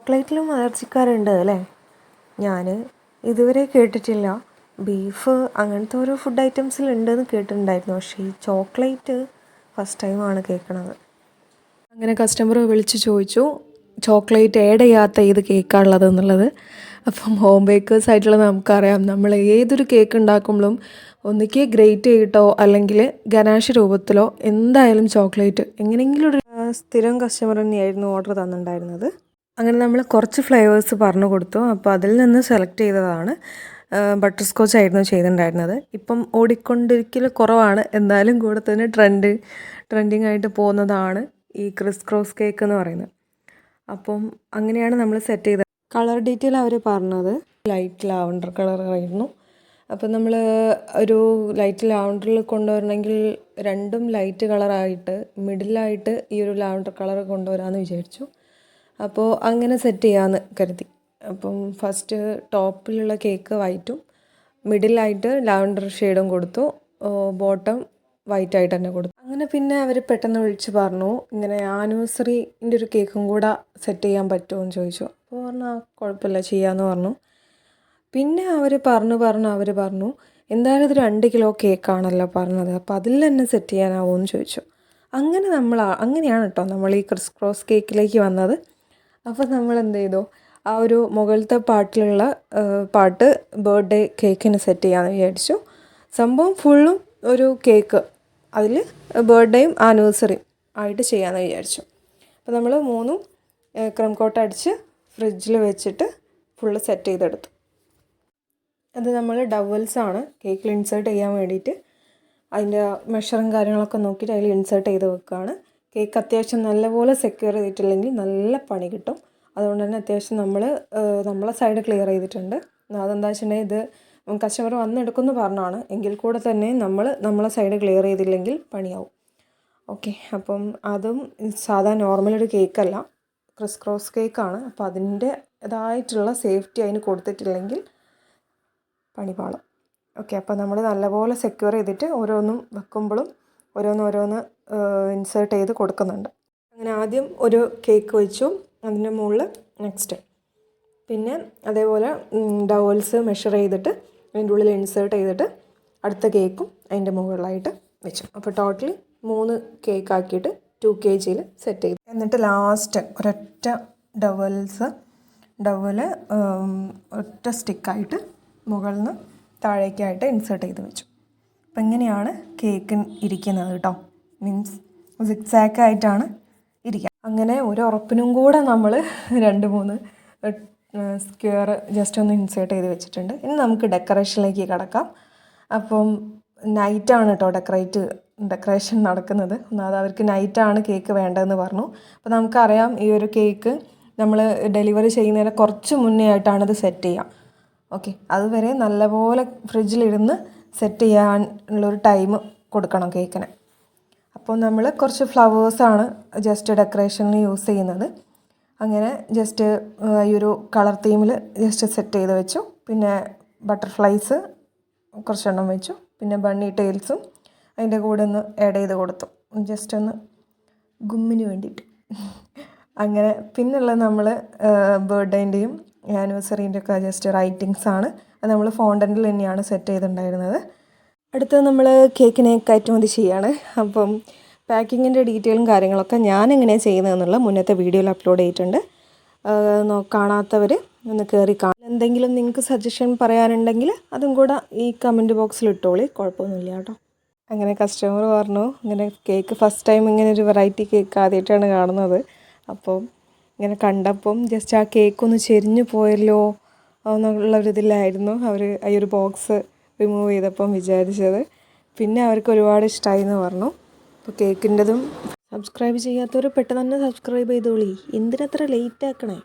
ചോക്ലേറ്റിലും അലർജിക്കാരുണ്ട് അല്ലേ? ഞാൻ ഇതുവരെ കേട്ടിട്ടില്ല. ബീഫ് അങ്ങനത്തെ ഓരോ ഫുഡ് ഐറ്റംസിലുണ്ടെന്ന് കേട്ടിട്ടുണ്ടായിരുന്നു, പക്ഷേ ഈ ചോക്ലേറ്റ് ഫസ്റ്റ് ടൈമാണ് കേൾക്കണത്. അങ്ങനെ കസ്റ്റമർ വിളിച്ച് ചോദിച്ചു ചോക്ലേറ്റ് ആഡ് ചെയ്യാത്ത ഏത് കേക്കാണ് ഉള്ളത് എന്നുള്ളത്. അപ്പം ഹോം ബേക്കേഴ്സ് ആയിട്ടുള്ള നമുക്കറിയാം, നമ്മൾ ഏതൊരു കേക്ക് ഉണ്ടാക്കുമ്പോഴും ഒന്നിക്ക് ഗ്രേറ്റ് ചെയ്തിട്ടോ അല്ലെങ്കിൽ ഗനാഷ് രൂപത്തിലോ എന്തായാലും ചോക്ലേറ്റ് എങ്ങനെയെങ്കിലും ഒരു സ്ഥിരം കസ്റ്റമർ തന്നെയായിരുന്നു ഓർഡർ തന്നിട്ടുണ്ടായിരുന്നത്. അങ്ങനെ നമ്മൾ കുറച്ച് ഫ്ലേവേഴ്സ് പറഞ്ഞു കൊടുത്തു. അപ്പോൾ അതിൽ നിന്ന് സെലക്ട് ചെയ്തതാണ് ബട്ടർ സ്കോച്ച് ആയിരുന്നു ചെയ്തിട്ടുണ്ടായിരുന്നത്. ഇപ്പം ഓടിക്കൊണ്ടിരിക്കൽ കുറവാണ്, എന്നാലും കൂടെ തന്നെ ട്രെൻഡിങ് ആയിട്ട് പോകുന്നതാണ് ഈ ക്രിസ് ക്രോസ് കേക്ക് എന്ന് പറയുന്നത്. അപ്പം അങ്ങനെയാണ് നമ്മൾ സെറ്റ് ചെയ്തത്. കളർ ഡീറ്റെയിൽ അവർ പറഞ്ഞത് ലൈറ്റ് ലാവണ്ടർ കളറായിരുന്നു. അപ്പം നമ്മൾ ഒരു ലൈറ്റ് ലാവണ്ടറിൽ കൊണ്ടുവരണമെങ്കിൽ രണ്ടും ലൈറ്റ് കളറായിട്ട് മിഡിലായിട്ട് ഈ ഒരു ലാവണ്ടർ കളർ കൊണ്ടുവരാമെന്ന് വിചാരിച്ചു. അപ്പോൾ അങ്ങനെ സെറ്റ് ചെയ്യാമെന്ന് കരുതി. അപ്പം ഫസ്റ്റ് ടോപ്പിലുള്ള കേക്ക് വൈറ്റും മിഡിലായിട്ട് ലാവണ്ടർ ഷെയ്ഡും കൊടുത്തു, ബോട്ടം വൈറ്റ് ആയിട്ട് തന്നെ കൊടുത്തു. അങ്ങനെ പിന്നെ അവർ പെട്ടെന്ന് വിളിച്ച് പറഞ്ഞു ഇങ്ങനെ ആനിവേഴ്സറിൻ്റെ ഒരു കേക്കും കൂടെ സെറ്റ് ചെയ്യാൻ പറ്റുമോ എന്ന് ചോദിച്ചു. അപ്പോൾ പറഞ്ഞു കുഴപ്പമില്ല ചെയ്യാമെന്ന് പറഞ്ഞു. പിന്നെ അവർ പറഞ്ഞു എന്തായാലും ഇത് 2 കിലോ കേക്കാണല്ലോ പറഞ്ഞത്, അപ്പോൾ അതിൽ തന്നെ സെറ്റ് ചെയ്യാനാവുമോ എന്ന് ചോദിച്ചു. അങ്ങനെയാണ് കേട്ടോ നമ്മൾ ഈ ക്രിസ് ക്രോസ് കേക്കിലേക്ക് വന്നത്. അപ്പോൾ നമ്മൾ എന്ത് ചെയ്തു, ആ ഒരു മുകളിലത്തെ പാട്ടിലുള്ള പാട്ട് ബർത്ത്ഡേ കേക്കിന് സെറ്റ് ചെയ്യാമെന്ന് വിചാരിച്ചു. സംഭവം ഫുള്ളും ഒരു കേക്ക്, അതിൽ ബർത്ത്ഡേയും ആനിവേഴ്സറിയും ആയിട്ട് ചെയ്യാമെന്ന് വിചാരിച്ചു. അപ്പോൾ നമ്മൾ 3 ക്രീം കോട്ട് അടിച്ച് ഫ്രിഡ്ജിൽ വെച്ചിട്ട് ഫുള്ള് സെറ്റ് ചെയ്തെടുത്തു. അത് നമ്മൾ ഡവൽസാണ് കേക്കിൽ ഇൻസേർട്ട് ചെയ്യാൻ വേണ്ടിയിട്ട് അതിൻ്റെ മെഷറും കാര്യങ്ങളൊക്കെ നോക്കിയിട്ട് അതിൽ ഇൻസേർട്ട് ചെയ്ത് വെക്കുകയാണ്. കേക്ക് അത്യാവശ്യം നല്ലപോലെ സെക്യൂർ ചെയ്തിട്ടില്ലെങ്കിൽ നല്ല പണി കിട്ടും. അതുകൊണ്ട് തന്നെ അത്യാവശ്യം നമ്മളെ സൈഡ് ക്ലിയർ ചെയ്തിട്ടുണ്ട്. അതെന്താ വെച്ചിട്ടുണ്ടെങ്കിൽ ഇത് കസ്റ്റമർ വന്നെടുക്കുമെന്ന് പറഞ്ഞാണ്, എങ്കിൽ കൂടെ തന്നെ നമ്മളെ സൈഡ് ക്ലിയർ ചെയ്തില്ലെങ്കിൽ പണിയാവും. ഓക്കെ, അപ്പം അതും സാധാ നോർമലൊരു കേക്കല്ല, ക്രിസ് ക്രോസ് കേക്കാണ്. അപ്പോൾ അതിൻ്റെതായിട്ടുള്ള സേഫ്റ്റി അതിന് കൊടുത്തിട്ടില്ലെങ്കിൽ പണി പാളും. ഓക്കെ, അപ്പോൾ നമ്മൾ നല്ലപോലെ സെക്യൂർ ചെയ്തിട്ട് ഓരോന്നും വെക്കുമ്പോഴും ഓരോന്ന് ഇൻസേർട്ട് ചെയ്ത് കൊടുക്കുന്നുണ്ട്. അങ്ങനെ ആദ്യം ഒരു കേക്ക് വെച്ചു, അതിൻ്റെ മുകളിൽ നെക്സ്റ്റ് പിന്നെ അതേപോലെ ഡവൽസ് മെഷർ ചെയ്തിട്ട് അതിൻ്റെ ഉള്ളിൽ ഇൻസേർട്ട് ചെയ്തിട്ട് അടുത്ത കേക്കും അതിൻ്റെ മുകളിലായിട്ട് വെച്ചു. അപ്പോൾ ടോട്ടലി 3 കേക്ക് ആക്കിയിട്ട് 2 kg സെറ്റ് ചെയ്തു. എന്നിട്ട് ലാസ്റ്റ് ഒരൊറ്റ ഡവല് ഒറ്റ സ്റ്റിക്കായിട്ട് മുകളിൽ നിന്ന് താഴേക്കായിട്ട് ഇൻസേർട്ട് ചെയ്ത് വെച്ചു. അപ്പം ഇങ്ങനെയാണ് കേക്ക് ഇരിക്കുന്നത് കേട്ടോ, മീൻസ് സിക്സാക്ക് ആയിട്ടാണ് ഇരിക്കുക. അങ്ങനെ ഒരു ഉറപ്പിനും കൂടെ നമ്മൾ 2-3 സ്ക്വയർ ജസ്റ്റ് ഒന്ന് ഇൻസേർട്ട് ചെയ്ത് വെച്ചിട്ടുണ്ട്. ഇനി നമുക്ക് ഡെക്കറേഷനിലേക്ക് കിടക്കാം. അപ്പം നൈറ്റാണ് കേട്ടോ ഡെക്കറേഷൻ നടക്കുന്നത്. ഒന്നാമത് അവർക്ക് നൈറ്റാണ് കേക്ക് വേണ്ടതെന്ന് പറഞ്ഞു. അപ്പോൾ നമുക്കറിയാം ഈ ഒരു കേക്ക് നമ്മൾ ഡെലിവറി ചെയ്യുന്നതിന് കുറച്ച് മുന്നേ ആയിട്ടാണ് ഇത് സെറ്റ് ചെയ്യുക. ഓക്കെ, അതുവരെ നല്ലപോലെ ഫ്രിഡ്ജിലിരുന്ന് സെറ്റ് ചെയ്യാനുള്ളൊരു ടൈം കൊടുക്കണം കേക്കിന്. അപ്പോൾ നമ്മൾ കുറച്ച് ഫ്ലവേഴ്സാണ് ജസ്റ്റ് ഡെക്കറേഷനിൽ യൂസ് ചെയ്യുന്നത്. അങ്ങനെ ജസ്റ്റ് ഈ ഒരു കളർ തീമിൽ ജസ്റ്റ് സെറ്റ് ചെയ്ത് വെച്ചു. പിന്നെ ബട്ടർഫ്ലൈസ് കുറച്ചെണ്ണം വെച്ചു. പിന്നെ ബണ്ണി ടെയിൽസും അതിൻ്റെ കൂടെ ഒന്ന് ആഡ് ചെയ്ത് കൊടുത്തു, ജസ്റ്റ് ഒന്ന് ഗുമ്മിന് വേണ്ടിയിട്ട്. അങ്ങനെ പിന്നുള്ളത് നമ്മൾ ബർത്ത്ഡേൻ്റെയും ആനിവേഴ്സറീൻ്റെ ഒക്കെ ജസ്റ്റ് റൈറ്റിങ്സാണ്. അത് നമ്മൾ ഫോണ്ടൻറ്റിൽ തന്നെയാണ് സെറ്റ് ചെയ്തിട്ടുണ്ടായിരുന്നത്. അടുത്തത് നമ്മൾ കേക്കിനെ കയറ്റുമതി ചെയ്യാണ്. അപ്പം പാക്കിങ്ങിൻ്റെ ഡീറ്റെയിലും കാര്യങ്ങളൊക്കെ ഞാൻ എങ്ങനെയാണ് ചെയ്യുന്നതെന്നുള്ള മുന്നത്തെ വീഡിയോയിൽ അപ്ലോഡ് ചെയ്തിട്ടുണ്ട്. കാണാത്തവർ ഒന്ന് കയറി കാണാം. എന്തെങ്കിലും നിങ്ങൾക്ക് സജഷൻ പറയാനുണ്ടെങ്കിൽ അതും കൂടെ ഈ കമൻറ്റ് ബോക്സിൽ ഇട്ടോളി, കുഴപ്പമൊന്നുമില്ല കേട്ടോ. അങ്ങനെ കസ്റ്റമർ പറഞ്ഞു ഇങ്ങനെ കേക്ക് ഫസ്റ്റ് ടൈം ഇങ്ങനെ ഒരു വെറൈറ്റി കേക്ക് ആദ്യമായിട്ടാണ് കാണുന്നത്. അപ്പം ഇങ്ങനെ കണ്ടപ്പം ജസ്റ്റ് ആ കേക്കൊന്ന് ചെരിഞ്ഞു പോയല്ലോ എന്നുള്ളൊരിതിലായിരുന്നു അവർ ഈ ഒരു ബോക്സ് റിമൂവ് ചെയ്തപ്പം വിചാരിച്ചത്. പിന്നെ അവർക്ക് ഒരുപാട് ഇഷ്ടമായി എന്ന് പറഞ്ഞു. അപ്പോൾ കേക്കിൻ്റെതും സബ്സ്ക്രൈബ് ചെയ്യാത്തവർ പെട്ടെന്ന് തന്നെ സബ്സ്ക്രൈബ് ചെയ്തോളി, എന്തിനത്ര ലേറ്റ് ആക്കണേ.